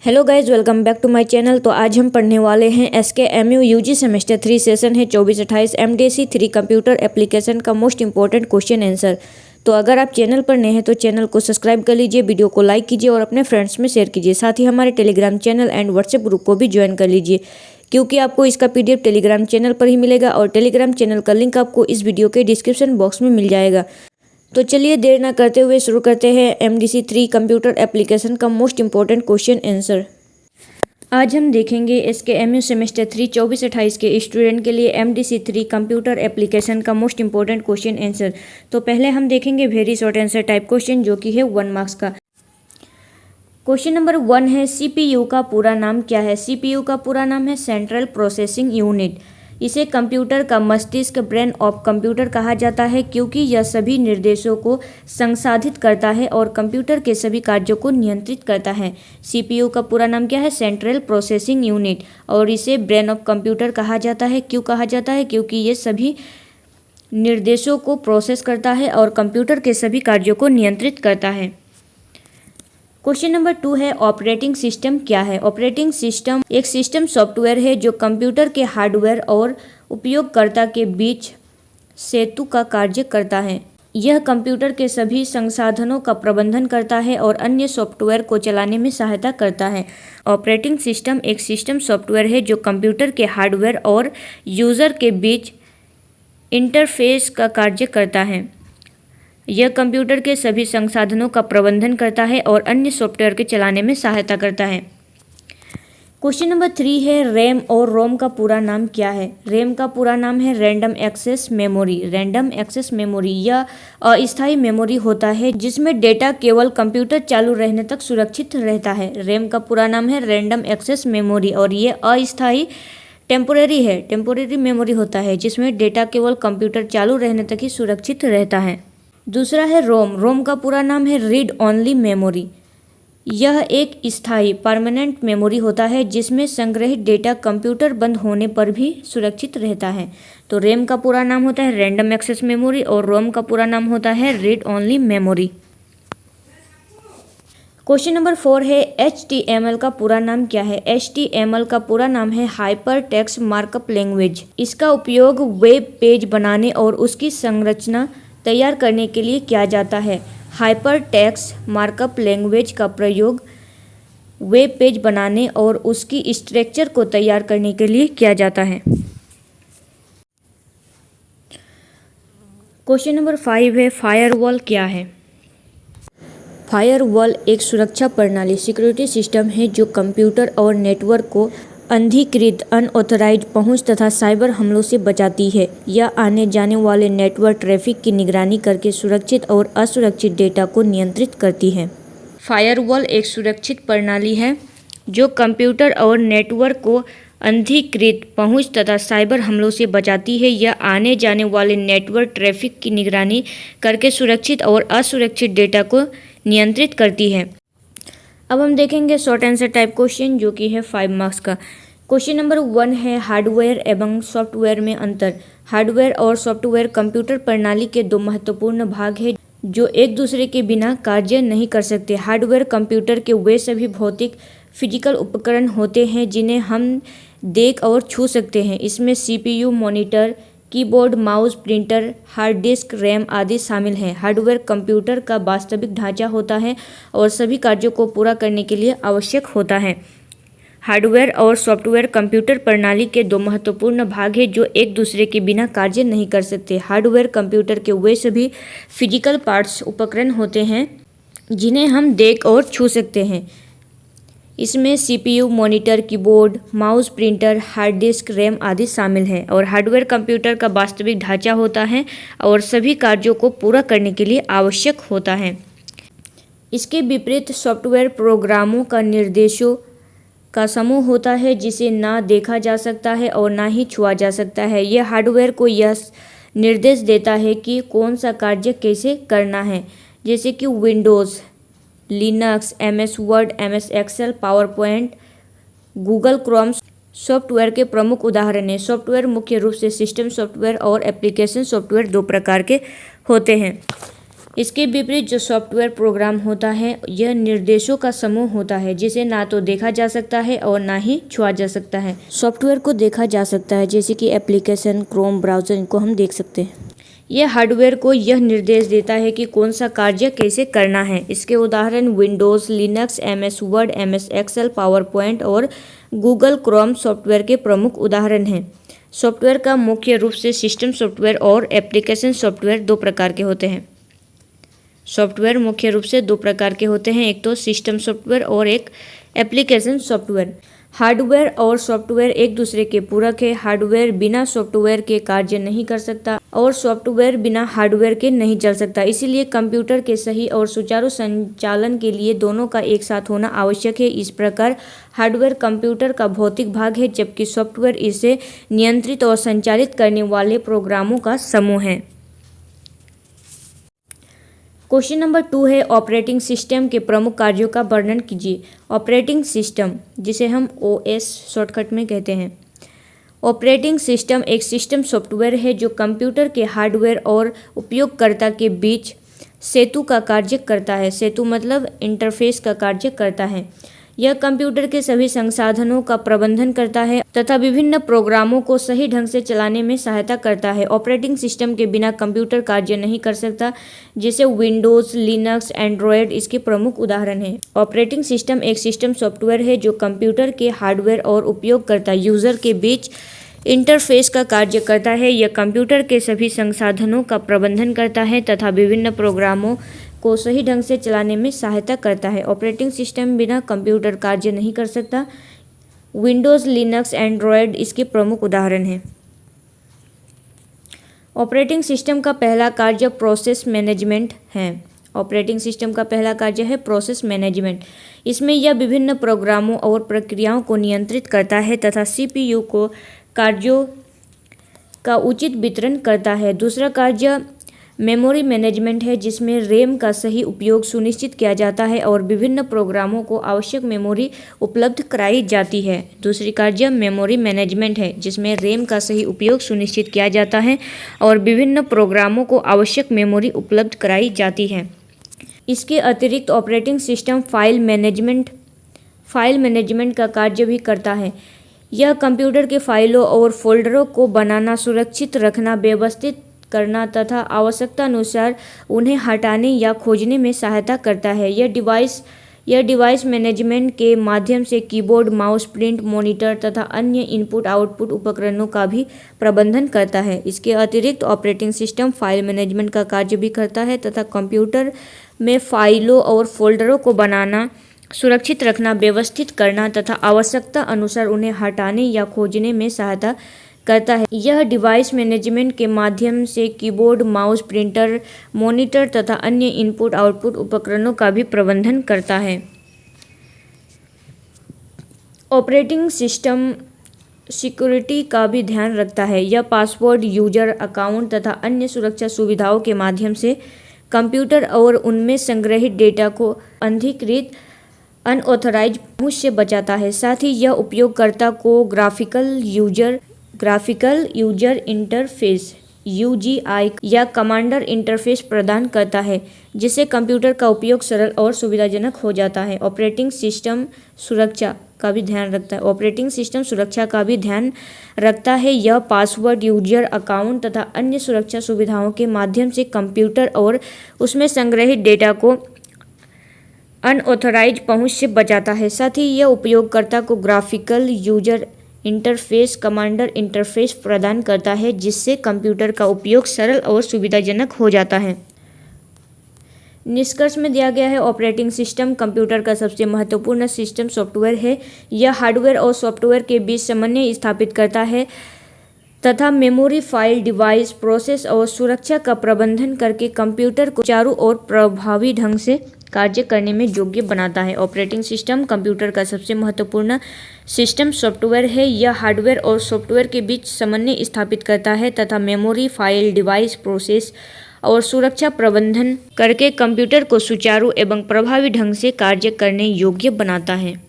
Hello guys, welcome back to my channel. तो आज हम पढ़ने वाले हैं SKMU यूजी सेमेस्टर 3 सेशन है 24-28 MDC 3 कंप्यूटर एप्लीकेशन का मोस्ट इंपॉर्टेंट क्वेश्चन आंसर। तो अगर आप चैनल पर नए हैं तो चैनल को सब्सक्राइब कर लीजिए, वीडियो को लाइक कीजिए और अपने फ्रेंड्स में शेयर कीजिए। साथ ही हमारे Telegram channel and WhatsApp group को भी ज्वाइन कर लीजिए, क्योंकि आपको इसका PDF टेलीग्राम चैनल पर ही मिलेगा और टेलीग्राम चैनल का लिंक आपको इस वीडियो के डिस्क्रिप्शन बॉक्स में मिल जाएगा। तो चलिए देर ना करते हुए शुरू करते हैं MDC 3 कंप्यूटर एप्लीकेशन का मोस्ट इंपॉर्टेंट क्वेश्चन आंसर। आज हम देखेंगे SKMU सेमेस्टर 3 24-28 के स्टूडेंट के लिए MDC 3 कंप्यूटर एप्लीकेशन का मोस्ट इंपॉर्टेंट क्वेश्चन आंसर। तो पहले हम देखेंगे very short answer type question, जो कि है 1 मार्क्स का। क्वेश्चन नंबर 1 है, CPU का पूरा नाम क्या है? CPU का पूरा नाम है सेंट्रल प्रोसेसिंग यूनिट। इसे कंप्यूटर का मस्तिष्क, ब्रेन ऑफ कंप्यूटर कहा जाता है, क्योंकि यह सभी निर्देशों को संसाधित करता है और कंप्यूटर के सभी कार्यों को नियंत्रित करता है। CPU का पूरा नाम क्या है? Central processing unit. और इसे ब्रेन ऑफ कंप्यूटर कहा जाता है। क्यों कहा जाता है? क्योंकि ये सभी निर्देशों को प्रोसेस करता है और कंप्यूटर के सभी कार्यों को नियंत्रित करता है। क्वेश्चन नंबर 2 है, ऑपरेटिंग सिस्टम क्या है? ऑपरेटिंग सिस्टम एक सिस्टम सॉफ्टवेयर है जो कंप्यूटर के हार्डवेयर और उपयोगकर्ता के बीच सेतु का कार्य करता है। यह कंप्यूटर के सभी संसाधनों का प्रबंधन करता है और अन्य सॉफ्टवेयर को चलाने में सहायता करता है। ऑपरेटिंग सिस्टम एक सिस्टम सॉफ्टवेयर है जो कंप्यूटर के हार्डवेयर और यूज़र के बीच इंटरफेस का कार्य करता है। यह कंप्यूटर के सभी संसाधनों का प्रबंधन करता है और अन्य सॉफ्टवेयर के चलाने में सहायता करता है। क्वेश्चन नंबर 3 है, रैम और रोम का पूरा नाम क्या है? रैम का पूरा नाम है random access memory. Random access memory यह अस्थायी मेमोरी होता है जिसमें डेटा केवल कंप्यूटर चालू रहने तक सुरक्षित रहता है। रैम का पूरा नाम है रैंडम एक्सेस मेमोरी और ये अस्थायी टेम्पोरेरी मेमोरी होता है जिसमें डेटा केवल कंप्यूटर चालू रहने तक ही सुरक्षित रहता है। दूसरा है रोम। रोम का पूरा नाम है रीड ओनली मेमोरी। यह एक स्थायी परमानेंट मेमोरी होता है जिसमें संग्रहित डेटा कंप्यूटर बंद होने पर भी सुरक्षित रहता है। तो रैम का पूरा नाम होता है रैंडम एक्सेस मेमोरी और रोम का पूरा नाम होता है read only memory. Question number 4 है, HTML का पूरा नाम क्या है? HTML का पूरा नाम है हाइपर टेक्स्ट मार्कअप लैंग्वेज। इसका उपयोग वेब पेज बनाने और उसकी संरचना तैयार करने के लिए किया जाता है। हाइपर टेक्स्ट मार्कअप लैंग्वेज का प्रयोग वेब पेज बनाने और उसकी स्ट्रक्चर को तैयार करने के लिए किया जाता है। क्वेश्चन नंबर 5 है, फायरवॉल क्या है? फायरवॉल एक सुरक्षा प्रणाली सिक्योरिटी सिस्टम है जो कंप्यूटर और नेटवर्क को अनधिकृत अनऑथराइज्ड पहुंच तथा साइबर हमलों से बचाती है। यह आने जाने वाले नेटवर्क ट्रैफिक की निगरानी करके सुरक्षित और असुरक्षित डेटा को नियंत्रित करती है। फायरवॉल एक सुरक्षित प्रणाली है जो कंप्यूटर और नेटवर्क को अनधिकृत पहुंच तथा साइबर हमलों से बचाती है। यह आने जाने वाले नेटवर्क ट्रैफिक की निगरानी करके सुरक्षित और असुरक्षित डेटा को नियंत्रित करती है। अब हम देखेंगे शॉर्ट आंसर टाइप क्वेश्चन, जो कि है 5 मार्क्स का। क्वेश्चन नंबर 1 है, हार्डवेयर एवं सॉफ्टवेयर में अंतर। हार्डवेयर और सॉफ्टवेयर कंप्यूटर प्रणाली के दो महत्वपूर्ण भाग हैं जो एक दूसरे के बिना कार्य नहीं कर सकते। हार्डवेयर कंप्यूटर के वे सभी भौतिक फिजिकल उपकरण होते हैं जिन्हें हम देख और छू सकते हैं। इसमें CPU, monitor, keyboard, mouse, printer, hard disk, RAM आदि शामिल हैं। हार्डवेयर कंप्यूटर का वास्तविक ढांचा होता है और सभी कार्यों को पूरा करने के लिए आवश्यक होता है। हार्डवेयर और सॉफ्टवेयर कंप्यूटर प्रणाली के दो महत्वपूर्ण भाग हैं जो एक दूसरे के बिना कार्य नहीं कर सकते। हार्डवेयर कंप्यूटर के वे सभी फिजिकल पार्ट्स उपकरण होते हैं जिन्हें हम देख और छू सकते हैं। इसमें CPU, monitor, keyboard, mouse, printer, hard disk, RAM आदि शामिल हैं। और हार्डवेयर कंप्यूटर का वास्तविक ढांचा होता है और सभी कार्यों को पूरा करने के लिए आवश्यक होता है। इसके विपरीत सॉफ्टवेयर प्रोग्रामों का निर्देशों का समूह होता है जिसे ना देखा जा सकता है और ना ही छुआ जा सकता है। यह हार्डवेयर को यह निर्देश देता है कि कौन सा कार्य कैसे करना है, जैसे कि Windows, Linux, MS Word, MS Excel, PowerPoint, Google Chrome software के प्रमुख उदाहरण हैं। सॉफ्टवेयर मुख्य रूप से सिस्टम सॉफ्टवेयर और एप्लीकेशन सॉफ्टवेयर दो प्रकार के होते हैं। इसके विपरीत जो सॉफ्टवेयर प्रोग्राम होता है यह निर्देशों का समूह होता है जिसे ना तो देखा जा सकता है और ना ही छुआ जा सकता है। सॉफ्टवेयर को देखा जा सकता है जैसे कि एप्लीकेशन, क्रोम ब्राउज़र, इनको हम देख सकते हैं। यह हार्डवेयर को यह निर्देश देता है कि कौन सा कार्य कैसे करना है। इसके उदाहरण Windows, Linux, MS Word, MS Excel, PowerPoint और गूगल क्रोम सॉफ्टवेयर के प्रमुख उदाहरण हैं। सॉफ्टवेयर का मुख्य रूप से सिस्टम सॉफ्टवेयर और एप्लीकेशन सॉफ्टवेयर दो प्रकार के होते हैं। सॉफ्टवेयर मुख्य रूप से दो प्रकार के होते हैं, एक तो सिस्टम सॉफ्टवेयर और एक एप्लीकेशन सॉफ्टवेयर। हार्डवेयर और सॉफ्टवेयर एक दूसरे के पूरक है। हार्डवेयर बिना सॉफ्टवेयर के कार्य नहीं कर सकता और सॉफ्टवेयर बिना हार्डवेयर के नहीं चल सकता। इसीलिए कंप्यूटर के सही और सुचारू संचालन के लिए दोनों का एक साथ होना आवश्यक है। इस प्रकार हार्डवेयर कंप्यूटर का भौतिक भाग है जबकि सॉफ्टवेयर इसे नियंत्रित और संचालित करने वाले प्रोग्रामों का समूह है। क्वेश्चन नंबर 2 है ऑपरेटिंग सिस्टम के प्रमुख कार्यों का वर्णन कीजिए। ऑपरेटिंग सिस्टम, जिसे हम OS शॉर्टकट में कहते हैं। ऑपरेटिंग सिस्टम एक सिस्टम सॉफ्टवेयर है जो कंप्यूटर के हार्डवेयर और उपयोगकर्ता के बीच सेतु का कार्य करता है। सेतु मतलब इंटरफेस का कार्य करता है। यह कंप्यूटर के सभी संसाधनों का प्रबंधन करता है तथा विभिन्न प्रोग्रामों को सही ढंग से चलाने में सहायता करता है। ऑपरेटिंग सिस्टम के बिना कंप्यूटर कार्य नहीं कर सकता, जैसे विंडोज़, लिनक्स, एंड्रॉयड इसके प्रमुख उदाहरण हैं। ऑपरेटिंग सिस्टम एक सिस्टम सॉफ्टवेयर है जो कंप्यूटर के हार्डवेयर और उपयोगकर्ता यूजर के बीच इंटरफेस का कार्य करता है। यह कंप्यूटर के सभी संसाधनों का प्रबंधन करता है तथा विभिन्न प्रोग्रामों को सही ढंग से चलाने में सहायता करता है। ऑपरेटिंग सिस्टम बिना कंप्यूटर कार्य नहीं कर सकता। विंडोज़, लिनक्स, एंड्रॉयड इसके प्रमुख उदाहरण हैं। ऑपरेटिंग सिस्टम का पहला कार्य प्रोसेस मैनेजमेंट है। ऑपरेटिंग सिस्टम का पहला कार्य है प्रोसेस मैनेजमेंट। इसमें यह विभिन्न प्रोग्रामों और प्रक्रियाओं को नियंत्रित करता है तथा CPU को कार्यों का उचित वितरण करता है। दूसरा कार्य मेमोरी मैनेजमेंट है जिसमें रैम का सही उपयोग सुनिश्चित किया जाता है और विभिन्न प्रोग्रामों को आवश्यक मेमोरी उपलब्ध कराई जाती है। दूसरी कार्य मेमोरी मैनेजमेंट है जिसमें रैम का सही उपयोग सुनिश्चित किया जाता है और विभिन्न प्रोग्रामों को आवश्यक मेमोरी उपलब्ध कराई जाती है। इसके अतिरिक्त ऑपरेटिंग सिस्टम फाइल मैनेजमेंट का कार्य भी करता है। यह कंप्यूटर के फाइलों और फोल्डरों को बनाना, सुरक्षित रखना, व्यवस्थित करना तथा आवश्यकतानुसार उन्हें हटाने या खोजने में सहायता करता है। यह डिवाइस मैनेजमेंट के माध्यम से कीबोर्ड, माउस, प्रिंट मॉनिटर तथा अन्य इनपुट आउटपुट उपकरणों का भी प्रबंधन करता है। इसके अतिरिक्त ऑपरेटिंग सिस्टम फाइल मैनेजमेंट का कार्य भी करता है तथा कंप्यूटर में फाइलों और फोल्डरों को बनाना, सुरक्षित रखना, व्यवस्थित करना तथा आवश्यकता अनुसार उन्हें हटाने या खोजने में सहायता करता है। यह डिवाइस मैनेजमेंट के माध्यम से कीबोर्ड, माउस, प्रिंटर, मॉनिटर तथा अन्य इनपुट आउटपुट उपकरणों का भी प्रबंधन करता है। ऑपरेटिंग सिस्टम सिक्योरिटी का भी ध्यान रखता है। यह पासवर्ड, यूजर अकाउंट तथा अन्य सुरक्षा सुविधाओं के माध्यम से कंप्यूटर और उनमें संग्रहित डेटा को अनधिकृत, अनऑथराइज्ड पहुंच से बचाता है। साथ ही यह उपयोगकर्ता को ग्राफिकल यूजर इंटरफेस UGI या कमांडर इंटरफेस प्रदान करता है जिससे कंप्यूटर का उपयोग सरल और सुविधाजनक हो जाता है। ऑपरेटिंग सिस्टम सुरक्षा का भी ध्यान रखता है। यह पासवर्ड, यूजर अकाउंट तथा अन्य सुरक्षा सुविधाओं के माध्यम से कंप्यूटर और उसमें संग्रहित डेटा को अनऑथराइज्ड पहुंच से बचाता है। साथ ही यह उपयोगकर्ता को graphical user interface, commander interface प्रदान करता है जिससे कंप्यूटर का उपयोग सरल और सुविधाजनक हो जाता है। निष्कर्ष में दिया गया है ऑपरेटिंग सिस्टम कंप्यूटर का सबसे महत्वपूर्ण सिस्टम सॉफ्टवेयर है। यह हार्डवेयर और सॉफ्टवेयर के बीच समन्वय स्थापित करता है तथा मेमोरी, फाइल, डिवाइस, प्रोसेस और सुरक्षा का प्रबंधन करके कंप्यूटर को सुचारू और प्रभावी ढंग से कार्य करने में योग्य बनाता है। ऑपरेटिंग सिस्टम कंप्यूटर का सबसे महत्वपूर्ण सिस्टम सॉफ्टवेयर है। यह हार्डवेयर और सॉफ्टवेयर के बीच समन्वय स्थापित करता है तथा मेमोरी, फाइल, डिवाइस, प्रोसेस और सुरक्षा प्रबंधन करके कंप्यूटर को सुचारू एवं प्रभावी ढंग से कार्य करने योग्य बनाता है।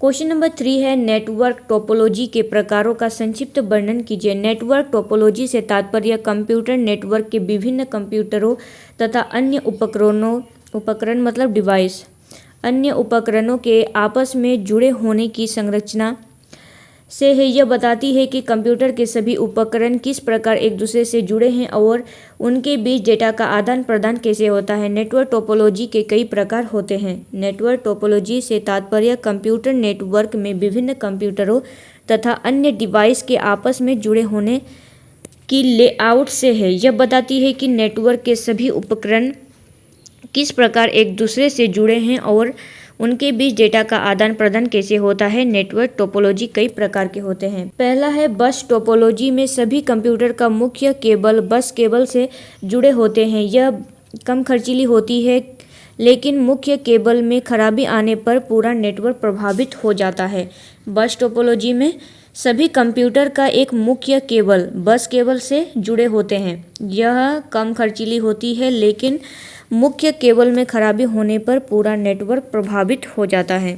क्वेश्चन नंबर 3 है नेटवर्क टोपोलॉजी के प्रकारों का संक्षिप्त वर्णन कीजिए। नेटवर्क टोपोलॉजी से तात्पर्य कंप्यूटर नेटवर्क के विभिन्न कंप्यूटरों तथा अन्य उपकरण मतलब डिवाइस अन्य उपकरणों के आपस में जुड़े होने की संरचना से है। यह बताती है कि कंप्यूटर के सभी उपकरण किस प्रकार एक दूसरे से जुड़े हैं और उनके बीच डेटा का आदान प्रदान कैसे होता है। नेटवर्क टोपोलॉजी के कई प्रकार होते हैं। नेटवर्क टोपोलॉजी से तात्पर्य कंप्यूटर नेटवर्क में विभिन्न कंप्यूटरों तथा अन्य डिवाइस के आपस में जुड़े होने की लेआउट से है। यह बताती है कि नेटवर्क के सभी उपकरण किस प्रकार एक दूसरे से जुड़े हैं और उनके बीच डेटा का आदान प्रदान कैसे होता है। नेटवर्क टोपोलॉजी कई प्रकार के होते हैं। पहला है बस टोपोलॉजी में सभी कंप्यूटर का मुख्य केबल बस केबल से जुड़े होते हैं। यह कम खर्चीली होती है लेकिन मुख्य केबल में खराबी आने पर पूरा नेटवर्क प्रभावित हो जाता है। बस टोपोलॉजी में सभी कंप्यूटर का एक मुख्य केबल बस केबल से जुड़े होते हैं। यह कम खर्चीली होती है लेकिन मुख्य केबल में खराबी होने पर पूरा नेटवर्क प्रभावित हो जाता है।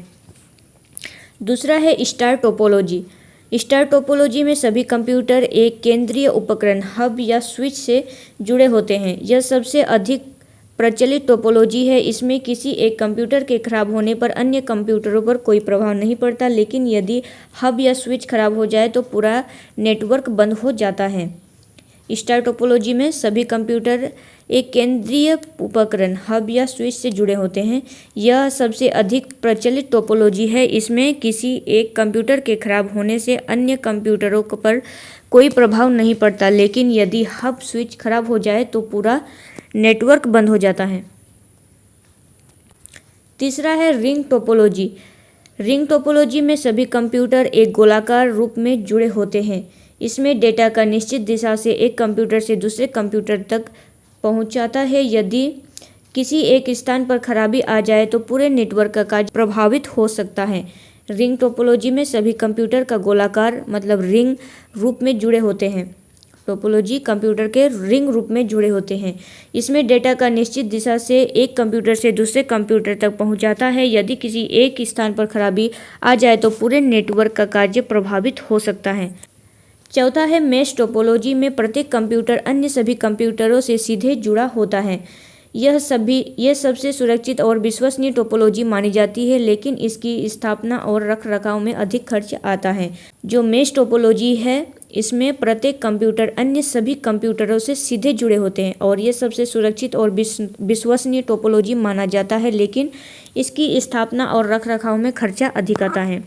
दूसरा है स्टार टोपोलॉजी। स्टार टोपोलॉजी में सभी कंप्यूटर एक केंद्रीय उपकरण हब या स्विच से जुड़े होते हैं। यह सबसे अधिक प्रचलित टोपोलॉजी है। इसमें किसी एक कंप्यूटर के खराब होने पर अन्य कंप्यूटरों पर कोई प्रभाव नहीं पड़ता, लेकिन यदि हब या स्विच खराब हो जाए तो पूरा नेटवर्क बंद हो जाता है। स्टार टोपोलॉजी में सभी कंप्यूटर एक केंद्रीय उपकरण हब या स्विच से जुड़े होते हैं। यह सबसे अधिक प्रचलित टोपोलॉजी है। इसमें किसी एक कंप्यूटर के खराब होने से अन्य कंप्यूटरों पर कोई प्रभाव नहीं पड़ता, लेकिन यदि हब स्विच खराब हो जाए तो पूरा नेटवर्क बंद हो जाता है। तीसरा है रिंग टोपोलॉजी। रिंग टोपोलॉजी में सभी कंप्यूटर एक गोलाकार रूप में जुड़े होते हैं। इसमें डेटा का निश्चित दिशा से एक कंप्यूटर से दूसरे कंप्यूटर तक पहुंचाता है। यदि किसी एक स्थान पर खराबी आ जाए तो पूरे नेटवर्क का कार्य प्रभावित हो सकता है। रिंग टोपोलॉजी में सभी कंप्यूटर का गोलाकार मतलब रिंग रूप में जुड़े होते हैं। टोपोलॉजी कंप्यूटर के रिंग रूप में जुड़े होते हैं। इसमें डेटा का निश्चित दिशा से एक कंप्यूटर से दूसरे कंप्यूटर तक पहुंचाता है। यदि किसी एक स्थान पर खराबी आ जाए तो पूरे नेटवर्क का कार्य प्रभावित हो सकता है। चौथा है मेश टोपोलॉजी में प्रत्येक कंप्यूटर अन्य सभी कंप्यूटरों से सीधे जुड़ा होता है। यह सबसे सुरक्षित और विश्वसनीय टोपोलॉजी मानी जाती है, लेकिन इसकी स्थापना और रखरखाव में अधिक खर्च आता है। जो मेश टोपोलॉजी है इसमें प्रत्येक कंप्यूटर अन्य सभी कंप्यूटरों से सीधे जुड़े होते हैं और यह सबसे सुरक्षित और विश्वसनीय टोपोलॉजी माना जाता है, लेकिन इसकी स्थापना और रखरखाव में खर्चा अधिक आता है।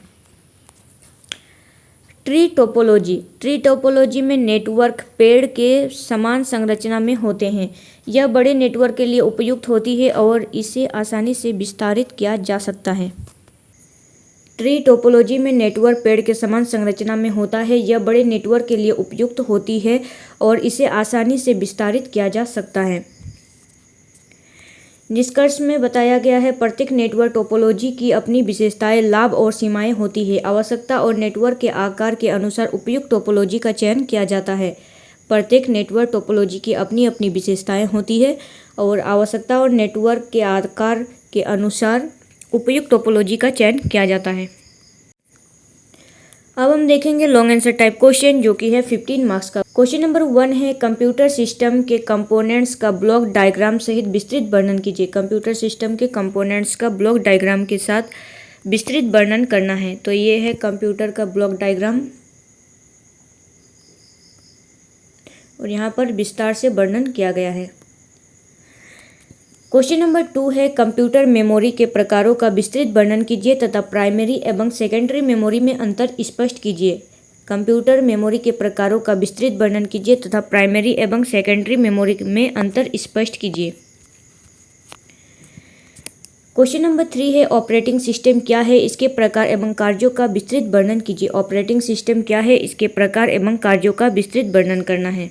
Tree topology. ट्री टोपोलॉजी में नेटवर्क पेड़ के समान संरचना में होते हैं। यह बड़े नेटवर्क के लिए उपयुक्त होती है और इसे आसानी से विस्तारित किया जा सकता है। ट्री टोपोलॉजी में नेटवर्क पेड़ के समान संरचना में होता है। यह बड़े नेटवर्क के लिए उपयुक्त होती है और इसे आसानी से विस्तारित किया जा सकता है। निष्कर्ष में बताया गया है प्रत्येक नेटवर्क टोपोलॉजी की अपनी विशेषताएं, लाभ और सीमाएं होती है। आवश्यकता और नेटवर्क के आकार के अनुसार उपयुक्त टोपोलॉजी का चयन किया जाता है। प्रत्येक नेटवर्क टोपोलॉजी की अपनी अपनी विशेषताएं होती है और आवश्यकता और नेटवर्क के आकार के अनुसार उपयुक्त टोपोलॉजी का चयन किया जाता है। अब हम देखेंगे लॉन्ग आंसर टाइप क्वेश्चन जो कि है 15 मार्क्स का। क्वेश्चन नंबर 1 है कंप्यूटर सिस्टम के कंपोनेंट्स का ब्लॉक डायग्राम सहित विस्तृत वर्णन कीजिए। कंप्यूटर सिस्टम के कंपोनेंट्स का ब्लॉक डायग्राम के साथ विस्तृत वर्णन करना है। तो ये है कंप्यूटर का ब्लॉक डायग्राम और यहाँ पर विस्तार से वर्णन किया गया है। क्वेश्चन नंबर 2 है कंप्यूटर मेमोरी के प्रकारों का विस्तृत वर्णन कीजिए तथा प्राइमरी एवं सेकेंडरी मेमोरी में अंतर स्पष्ट कीजिए। कंप्यूटर मेमोरी के प्रकारों का विस्तृत वर्णन कीजिए तथा प्राइमरी एवं सेकेंडरी मेमोरी में अंतर स्पष्ट कीजिए। क्वेश्चन नंबर 3 है ऑपरेटिंग सिस्टम क्या है, इसके प्रकार एवं कार्यों का विस्तृत वर्णन कीजिए। ऑपरेटिंग सिस्टम क्या है, इसके प्रकार एवं कार्यों का विस्तृत वर्णन करना है।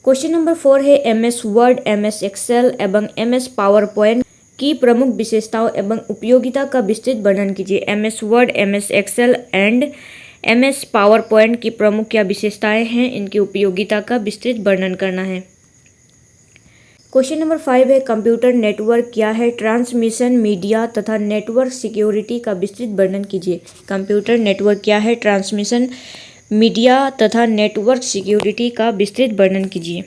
क्वेश्चन नंबर 4 है MS वर्ड, MS एक्सेल एवं MS पावर पॉइंट की प्रमुख विशेषताओं एवं उपयोगिता का विस्तृत वर्णन कीजिए। MS Word, MS Excel and MS PowerPoint की प्रमुख क्या विशेषताएं हैं, इनकी उपयोगिता का विस्तृत वर्णन करना है। क्वेश्चन नंबर 5 है कंप्यूटर नेटवर्क क्या है? ट्रांसमिशन, मीडिया तथा नेटवर्क सिक्योरिटी का विस्तृत वर्णन कीजिए। कंप्यूटर नेटवर्क क्या है? ट्रांसमिशन, मीडिया तथा नेटवर्क सिक्योरिटी का विस्तृत वर्णन कीजिए।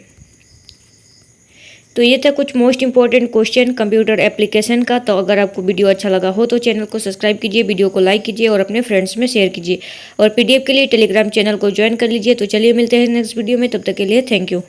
तो ये था कुछ most important question computer application का। तो अगर आपको वीडियो अच्छा लगा हो तो चैनल को सब्सक्राइब कीजिए, वीडियो को लाइक कीजिए और अपने फ्रेंड्स में शेयर कीजिए। और पीडीएफ के लिए टेलीग्राम चैनल को ज्वाइन कर लीजिए। तो चलिए मिलते हैं नेक्स्ट वीडियो में, तब तक के लिए थैंक यू।